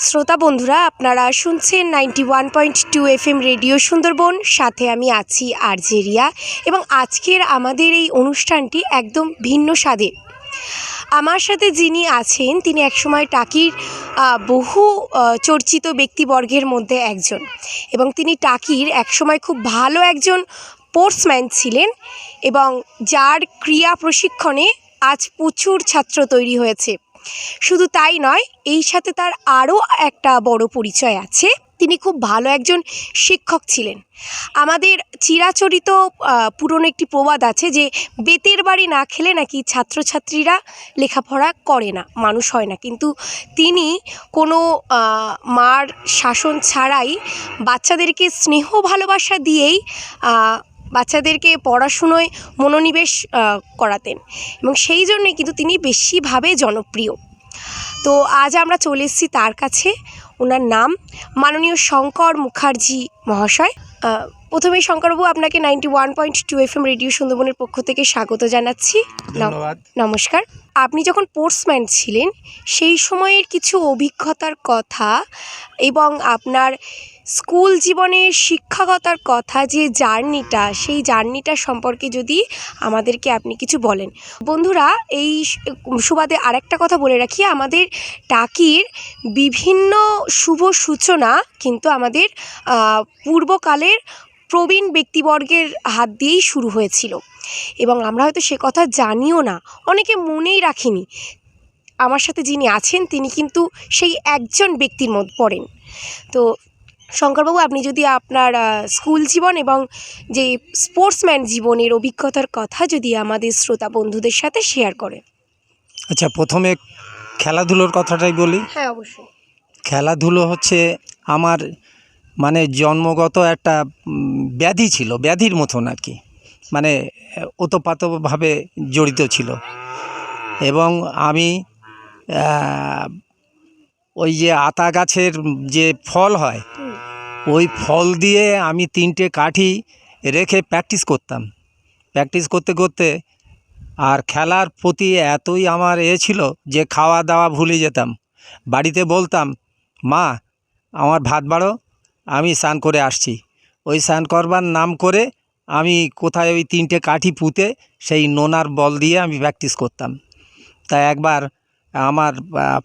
শ্রোতা বন্ধুরা, আপনারা শুনছেন 91.2 FM রেডিও সুন্দরবন। সাথে আমি আছি আরজে রিয়া, এবং আজকের আমাদের এই অনুষ্ঠানটি একদম ভিন্ন স্বাদের। আমার সাথে যিনি আছেন তিনি একসময় টাকির বহু চর্চিত ব্যক্তিবর্গের মধ্যে একজন, এবং তিনি টাকির একসময় খুব ভালো একজন স্পোর্টসম্যান ছিলেন, এবং যার ক্রীড়া প্রশিক্ষণে আজ প্রচুর ছাত্র তৈরি হয়েছে। শুধু তাই নয়, এই সাথে তার আরও একটা বড় পরিচয় আছে। তিনি খুব ভালো একজন শিক্ষক ছিলেন। আমাদের চিরাচরিত পুরনো একটি প্রবাদ আছে যে বেতের বাড়ি না খেলে নাকি ছাত্রছাত্রীরা লেখাপড়া করে না, মানুষ হয় না। কিন্তু তিনি কোনো মার শাসন ছাড়াই বাচ্চাদেরকে স্নেহ ভালোবাসা দিয়েই বাচ্চাদেরকে পড়াশুনোয় মনোনিবেশ করাতেন, এবং সেই জন্যে কিন্তু তিনি বেশিভাবে জনপ্রিয়। তো আজ আমরা চলে এসেছি তার কাছে। ওনার নাম মাননীয় শঙ্কর মুখার্জি মহাশয়। প্রথমেই শঙ্করবাবু, আপনাকে 91.2 FM রেডিও সুন্দরবনের পক্ষ থেকে স্বাগত জানাচ্ছি। ধন্যবাদ। নমস্কার। আপনি যখন স্পোর্টসম্যান ছিলেন সেই সময়ের কিছু অভিজ্ঞতার কথা এবং আপনার স্কুল জীবনের শিক্ষকতার কথা, যে জার্নিটা, সেই জার্নিটা সম্পর্কে যদি আমাদেরকে আপনি কিছু বলেন। বন্ধুরা, এই সুবাদে আরেকটা কথা বলে রাখি, আমাদের টাকির বিভিন্ন শুভ সূচনা কিন্তু আমাদের পূর্বকালের প্রবীণ ব্যক্তিবর্গের হাত দিয়েই শুরু হয়েছিল, এবং আমরা হয়তো সে কথা জানিও না, অনেকে মনেই রাখিনি। আমার সাথে যিনি আছেন তিনি কিন্তু সেই একজন ব্যক্তির মধ্যে পড়েন। তো শঙ্করবাবু, আপনি যদি আপনার স্কুল জীবন এবং যে স্পোর্টসম্যান জীবনের অভিজ্ঞতার কথা যদি আমাদের শ্রোতা বন্ধুদের সাথে শেয়ার করেন। আচ্ছা, প্রথমে খেলাধুলোর কথাটাই বলি। হ্যাঁ, অবশ্যই। খেলাধুলো হচ্ছে আমার মানে জন্মগত একটা ব্যাধি ছিল, ব্যাধির মতন আর কি, মানে ওতপ্রোতভাবে জড়িত ছিল। এবং আমি ওই যে আতা গাছের যে ফল হয়, ওই ফল দিয়ে আমি 3টে কাঠি রেখে প্র্যাকটিস করতাম। প্র্যাকটিস করতে করতে আর খেলার প্রতি এতই আমার ছিল যে খাওয়া দাওয়া ভুলে যেতাম। বাড়িতে বলতাম, মা আমার ভাত বাড়ো, আমি স্নান করে আসছি। ওই স্নান করবার নাম করে আমি কোথায় ওই 3টে কাঠি পুঁতে সেই নোনার বল দিয়ে আমি প্র্যাকটিস করতাম। তা একবার আমার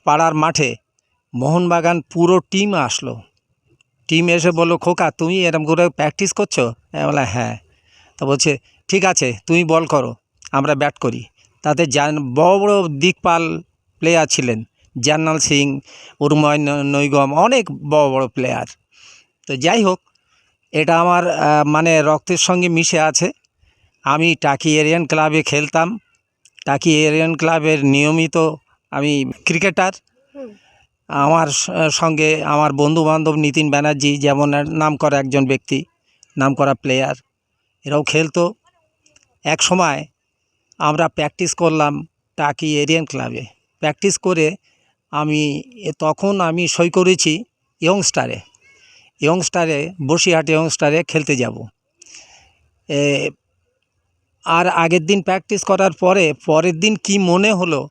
পাড়ার মাঠে মোহনবাগান পুরো টিম আসলো। টিম এসে বললো, খোকা তুমি এরকম করে প্র্যাকটিস করছো? বলে হ্যাঁ। তা বলছে, ঠিক আছে তুমি বল করো, আমরা ব্যাট করি। তাতে বড় বড় দিকপাল প্লেয়ার ছিলেন, জার্নাল সিং, উর্ময় নৈগম, অনেক বড় বড় প্লেয়ার। তো যাই হোক, এটা আমার মানে রক্তের সঙ্গে মিশে আছে। আমি টাকি এরিয়ান ক্লাবে খেলতাম। টাকি এরিয়ান ক্লাবের নিয়মিত আমি ক্রিকেটার। আমার সঙ্গে আমার বন্ধুবান্ধব নিতিন ব্যানার্জি, যেমন নামকরা একজন ব্যক্তি, নামকরা প্লেয়ার, এরাও খেলতো। এক সময় আমরা প্র্যাকটিস করলাম টাকি এরিয়ান ক্লাবে। প্র্যাকটিস করে তখন আমি সই করেছি ইয়ংস্টারে বসিরহাট ইয়ংস্টারে খেলতে যাব। আর আগের দিন প্র্যাকটিস করার পরের দিন কি মনে হলো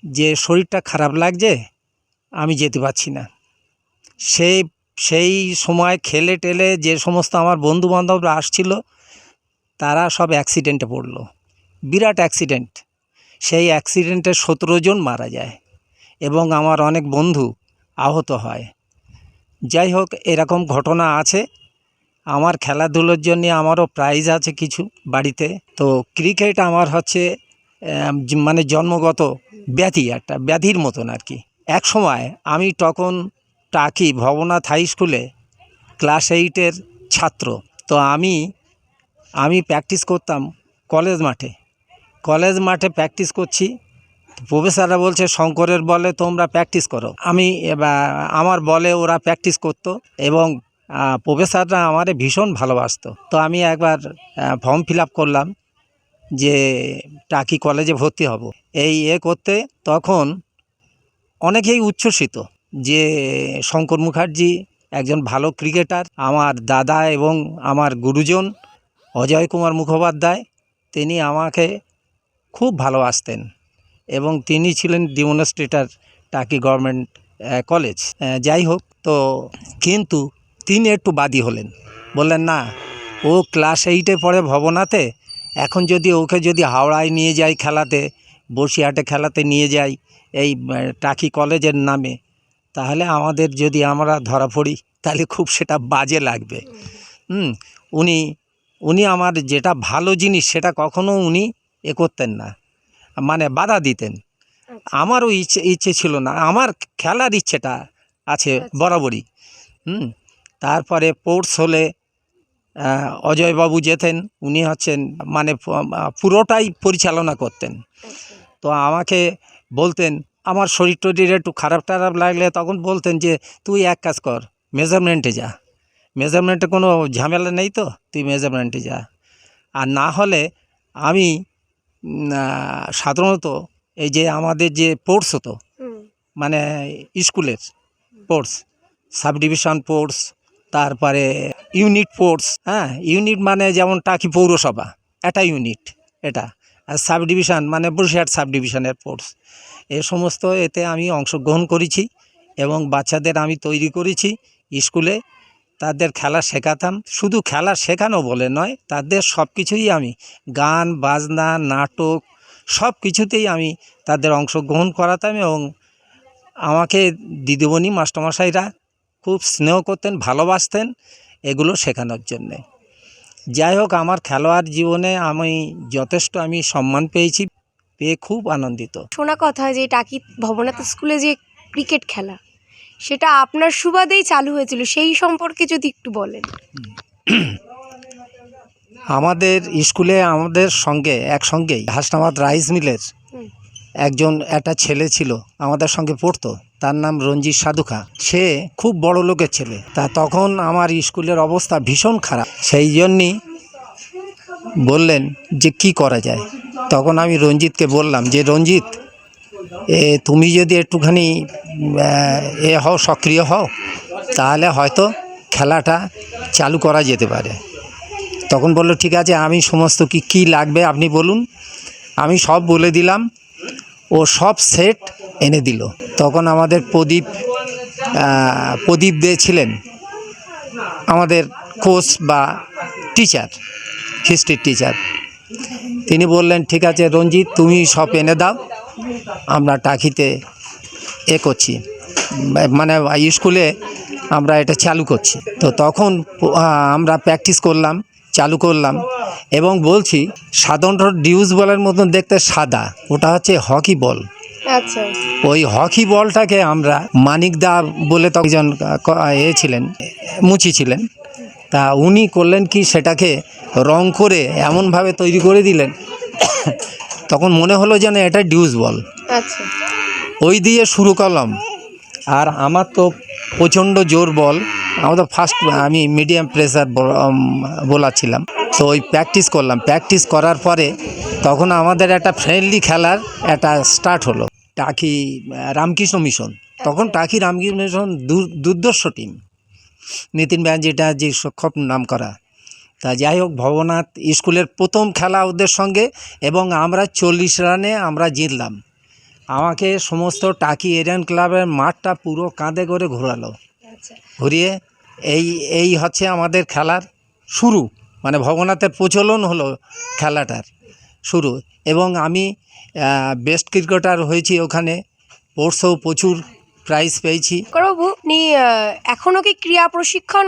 যে শরীরটা খারাপ লাগছে, আমি যেতে পারছি না। সেই সময় খেলে টেলে যে সমস্ত আমার বন্ধুবান্ধবরা আসছিল তারা সব অ্যাক্সিডেন্টে পড়লো, বিরাট অ্যাক্সিডেন্ট। সেই অ্যাক্সিডেন্টে 17 জন মারা যায় এবং আমার অনেক বন্ধু আহত হয়। যাই হোক, এরকম ঘটনা আছে। আমার খেলাধুলোর জন্য আমারও প্রাইজ আছে কিছু বাড়িতে। তো ক্রিকেট আমার হচ্ছে মানে জন্মগত ব্যাধি, একটা ব্যাধির মতন আর কি। এক সময় আমি তখন টাকি ভবনাথ হাই স্কুলে ক্লাস 8-এর ছাত্র। তো আমি প্র্যাকটিস করতাম কলেজ মাঠে প্র্যাকটিস করছি। প্রফেসররা বলছে, শঙ্করের বলে তোমরা প্র্যাকটিস করো। আমার বলে ওরা প্র্যাকটিস করতো, এবং প্রফেসররা আমারে ভীষণ ভালোবাসতো। তো আমি একবার ফর্ম ফিল আপ করলাম যে টাকি কলেজে ভর্তি হব। করতে তখন অনেকেই উচ্ছ্বসিত যে শঙ্কর মুখার্জি একজন ভালো ক্রিকেটার। আমার দাদা এবং আমার গুরুজন অজয় কুমার মুখোপাধ্যায়, তিনি আমাকে খুব ভালোবাসতেন, এবং তিনি ছিলেন ডেমনস্ট্রেটর টাকি গভর্নমেন্ট কলেজ। যাই হোক, তো কিন্তু তিনি একটু বাদী হলেন, বললেন না, ও ক্লাস 8-এ পড়ে ভবনাতে, এখন যদি ওকে যদি হাওড়ায় নিয়ে যাই খেলাতে, বসিরহাটে খেলাতে নিয়ে যাই এই টাকি কলেজের নামে, তাহলে আমাদের যদি আমরা ধরা পড়ি তাহলে খুব সেটা বাজে লাগবে। উনি উনি আমার যেটা ভালো জিনিস সেটা কখনো উনি করতেন না, মানে বাধা দিতেন। আমারও ইচ্ছে ছিল না, আমার খেলার ইচ্ছেটা আছে বরাবরই। তারপরে স্পোর্টস হলে অজয়বাবু যেতেন, উনি হচ্ছেন মানে পুরোটাই পরিচালনা করতেন। তো আমাকে বলতেন, আমার শরীর টরীর একটু খারাপ টারাপ লাগলে তখন বলতেন যে তুই এক কাজ কর, মেজারমেন্টে যা, মেজারমেন্টে কোনো ঝামেলা নেই, তো তুই মেজারমেন্টে যা। আর না হলে আমি সাধারণত এই যে আমাদের যে স্পোর্টস হতো, মানে স্কুলের স্পোর্টস, সাব ডিভিশন স্পোর্টস, তারপরে ইউনিট স্পোর্টস, হ্যাঁ ইউনিট মানে যেমন টাকি পৌরসভা একটা ইউনিট এটা, আর সাব ডিভিশন মানে বসিরহাট সাব ডিভিশনের স্পোর্টস, এ সমস্ত এতে আমি অংশগ্রহণ করেছি এবং বাচ্চাদের আমি তৈরি করেছি স্কুলে। তাদের খেলা শেখাতাম, শুধু খেলা শেখানো বলে নয়, তাদের সব কিছুই আমি গান বাজনা নাটক সব কিছুতেই আমি তাদের অংশগ্রহণ করাতাম এবং আমাকে দিদিমণি মাস্টারমশাইরা খুব স্নেহ করতেন, ভালোবাসতেন এগুলো শেখানোর জন্যে। যাই হোক, আমার খেলোয়াড় জীবনে আমি যথেষ্ট সম্মান পেয়েছি, পেয়ে খুব আনন্দিত। শোনা কথা যে টাকি ভবনাথ স্কুলে যে ক্রিকেট খেলা, সেটা আপনার সুবাদেই চালু হয়েছিল, সেই সম্পর্কে যদি একটু বলেন। আমাদের স্কুলে আমাদের সঙ্গে একসঙ্গেই হাসনাবাদ রাইস মিলের একটা ছেলে ছিল, আমাদের সঙ্গে পড়তো, তার নাম রঞ্জিত সাধুখা। সে খুব বড় লোকের ছেলে, তা তখন আমার স্কুলের অবস্থা ভীষণ খারাপ, সেই জন্যই বললেন যে কি করা যায়। তখন আমি রঞ্জিতকে বললাম যে রঞ্জিত, তুমি যদি একটুখানি সক্রিয় হও, তাহলে হয়তো খেলাটা চালু করা যেতে পারে। তখন বলল ঠিক আছে, আমি সমস্ত কি লাগবে আপনি বলুন, আমি সব বলে দিলাম, ও সব সেট এনে দিল। তখন আমাদের প্রদীপ দে ছিলেন আমাদের কোচ বা টিচার, হিস্ট্রির টিচার। তিনি বললেন ঠিক আছে রঞ্জিত, তুমি সব এনে দাও, আমরা টাকিতে করছি, মানে স্কুলে আমরা এটা চালু করছি। তো তখন আমরা প্র্যাকটিস করলাম, চালু করলাম এবং বলছি সাধারণত ডিউস বলের মতন দেখতে সাদা, ওটা হচ্ছে হকি বল। আচ্ছা, ওই হকি বলটাকে আমরা মানিকদা বলে তখন ছিলেন, মুচি ছিলেন, তা উনি করলেন কি সেটাকে রং করে এমনভাবে তৈরি করে দিলেন, তখন মনে হলো যেন এটা ডিউস বল। আচ্ছা, ওই দিয়ে শুরু করলাম। আর আমার তো প্রচণ্ড জোর বল, আমাদের আমি মিডিয়াম প্রেসার বোলার ছিলাম। তো ওই প্র্যাকটিস করলাম, প্র্যাকটিস করার পরে তখন আমাদের একটা ফ্রেন্ডলি খেলার একটা স্টার্ট হলো, টাকি রামকৃষ্ণ মিশন। তখন টাকি রামকৃষ্ণ মিশন দুর্দর্শ টিম, নিতিন ব্যানার্জিটা যে খুব নাম করা। তা যাই হোক, ভবনাথ স্কুলের প্রথম খেলা ওদের সঙ্গে এবং আমরা 40 রানে আমরা জিতলাম। আমাকে সমস্ত টাকি এরিয়ান ক্লাবের মাঠটা পুরো কাঁধে করে ঘোরালো, ঘুরিয়ে এই হচ্ছে আমাদের খেলার শুরু, মানে ভবনাথের প্রচলন হলো খেলাটার শুরু। এবং আমি বেস্ট ক্রিকেটার হয়েছি ওখানে, স্পোর্টসেও প্রচুর প্রাইজ পেয়েছি। বাবু, আপনি এখনও কি ক্রীড়া প্রশিক্ষণ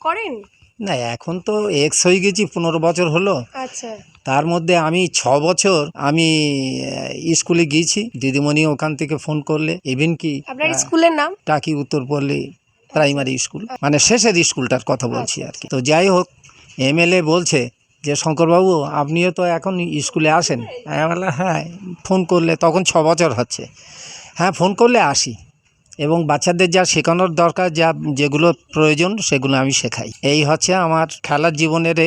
করেন? না, এখন তো হয়ে গেছি, 15 বছর হলো। আচ্ছা, তার মধ্যে আমি 6 বছর আমি স্কুলে গিয়েছি, দিদিমণি ওখান থেকে ফোন করলে, ইভেন কি আপনার স্কুলের নাম? টাকি উত্তরপল্লী প্রাইমারি স্কুল, মানে শেষের স্কুলটার কথা বলছি আর কি। তো যাই হোক, এমএলএ বলছে যে শঙ্করবাবু আপনিও তো এখন স্কুলে আসেন। আমি বললাম হ্যাঁ, ফোন করলে, তখন 6 বছর হচ্ছে, হ্যাঁ ফোন করলে আসি এবং বাচ্চাদের যা শেখানোর দরকার, যেগুলো প্রয়োজন সেগুলো আমি শেখাই। এই হচ্ছে আমার খেলার জীবনের।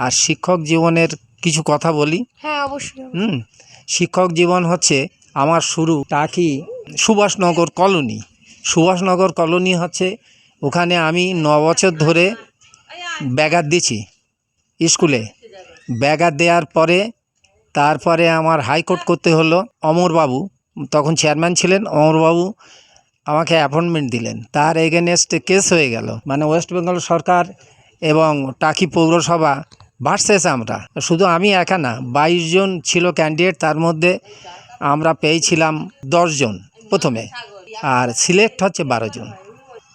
আর শিক্ষক জীবনের কিছু কথা বলি। হ্যাঁ অবশ্যই। শিক্ষক জীবন হচ্ছে আমার শুরু টাকি সুভাষনগর কলোনি। সুভাষনগর কলোনি হচ্ছে, ওখানে আমি 9 বছর ধরে ব্যাঘাত দিয়েছি স্কুলে। ব্যাঘাত দেওয়ার পরে তারপরে আমার হাইকোর্ট করতে হলো। অমরবাবু তখন চেয়ারম্যান ছিলেন, অমরবাবু আমাকে অ্যাপয়েন্টমেন্ট দিলেন, তার এগেনস্টে কেস হয়ে গেল। মানে ওয়েস্ট বেঙ্গল সরকার এবং টাকি পৌরসভা ভার্সেস আমরা, শুধু আমি একা না, 22 জন ছিল ক্যান্ডিডেট, তার মধ্যে আমরা পেয়েছিলাম 10 জন প্রথমে, আর সিলেক্ট হচ্ছে 12 জন।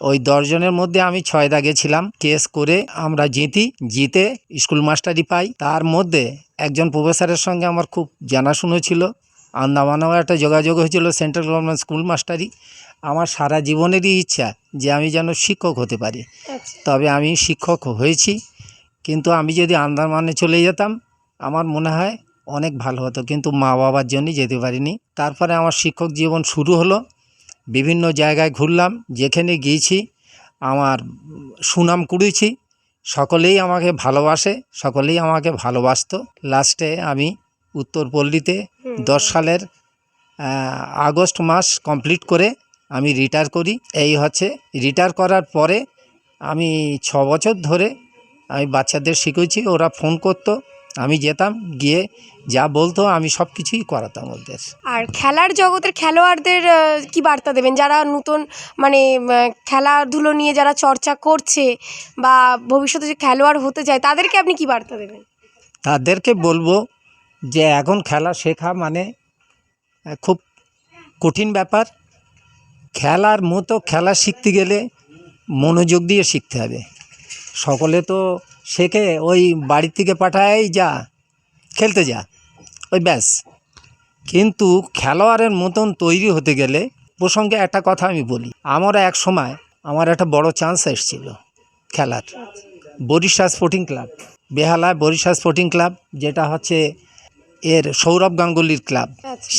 ওই 10 জনের মধ্যে আমি 6 দাগে ছিলাম। কেস করে আমরা জিতে স্কুল মাস্টারি পাই। তার মধ্যে একজন প্রফেসরের সঙ্গে আমার খুব জানাশুনো ছিল, আন্দামানেও একটা যোগাযোগ হয়েছিল, সেন্ট্রাল গভর্নমেন্ট স্কুল মাস্টারি। আমার সারা জীবনেরই ইচ্ছা যে আমি যেন শিক্ষক হতে পারি, তবে আমি শিক্ষক হয়েছি। কিন্তু আমি যদি আন্দামানে চলে যেতাম আমার মনে হয় অনেক ভালো হতো, কিন্তু মা বাবার জন্যই যেতে পারিনি। তারপরে আমার শিক্ষক জীবন শুরু হলো, বিভিন্ন জায়গায় ঘুরলাম, যেখানে গিয়েছি আমার সুনাম কুড়িয়েছি, সকলেই আমাকে ভালোবাসে, সকলেই আমাকে ভালোবাসতো। লাস্টে আমি উত্তরপল্লীতে 10 সালের আগস্ট মাস কমপ্লিট করে আমি রিটায়ার করি। এই হচ্ছে রিটায়ার করার পরে আমি 6 বছর ধরে আমি বাচ্চাদের শিখেছি। ওরা ফোন করতো, আমি যেতাম, গিয়ে যা বলতো আমি সব কিছুই করাতাম ওদের। আর খেলার জগতের খেলোয়াড়দের কি বার্তা দেবেন, যারা নতুন মানে খেলাধুলো নিয়ে যারা চর্চা করছে বা ভবিষ্যতে যে খেলোয়াড় হতে যায়, তাদেরকে আপনি কি বার্তা দেবেন? তাদেরকে বলবো যে এখন খেলা শেখা মানে খুব কঠিন ব্যাপার। খেলার মতো খেলা শিখতে গেলে মনোযোগ দিয়ে শিখতে হবে। সকলে তো শেখে ওই বাড়ির থেকে পাঠায়, যা খেলতে যা, ওই ব্যাস। কিন্তু খেলোয়াড়ের মতন তৈরি হতে গেলে, প্রসঙ্গে একটা কথা আমি বলি, আমরা এক সময় আমার একটা বড় চান্স এসেছিল খেলার, বরিশা স্পোর্টিং ক্লাব, বেহালায় বরিশা স্পোর্টিং ক্লাব, যেটা হচ্ছে এর সৌরভ গাঙ্গুলির ক্লাব।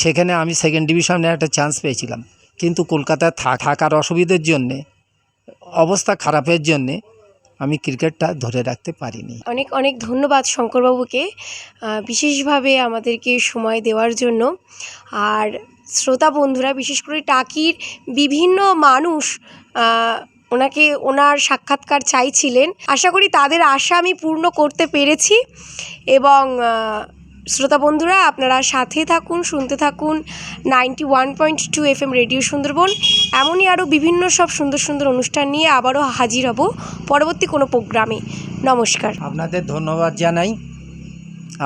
সেখানে আমি 2nd ডিভিশনে একটা চান্স পেয়েছিলাম, কিন্তু কলকাতায় থাকার অসুবিধার জন্যে, অবস্থা খারাপের জন্যে আমি ক্রিকেটটা ধরে রাখতে পারিনি। অনেক অনেক ধন্যবাদ শঙ্করবাবুকে বিশেষভাবে আমাদেরকে সময় দেওয়ার জন্য। আর শ্রোতা বন্ধুরা, বিশেষ করে টাকির বিভিন্ন মানুষ ওনার সাক্ষাৎকার চাইছিলেন। আশা করি তাদের আশা আমি পূর্ণ করতে পেরেছি। এবং শ্রোতা বন্ধুরা, আপনারা সাথে থাকুন, শুনতে থাকুন 91.2 FM রেডিও সুন্দরবন। এমনই আরও বিভিন্ন সব সুন্দর সুন্দর অনুষ্ঠান নিয়ে আবারও হাজির হব পরবর্তী কোনো প্রোগ্রামে। নমস্কার। আপনাদের ধন্যবাদ জানাই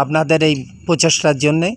আপনাদের এই প্রচেষ্টার জন্যে।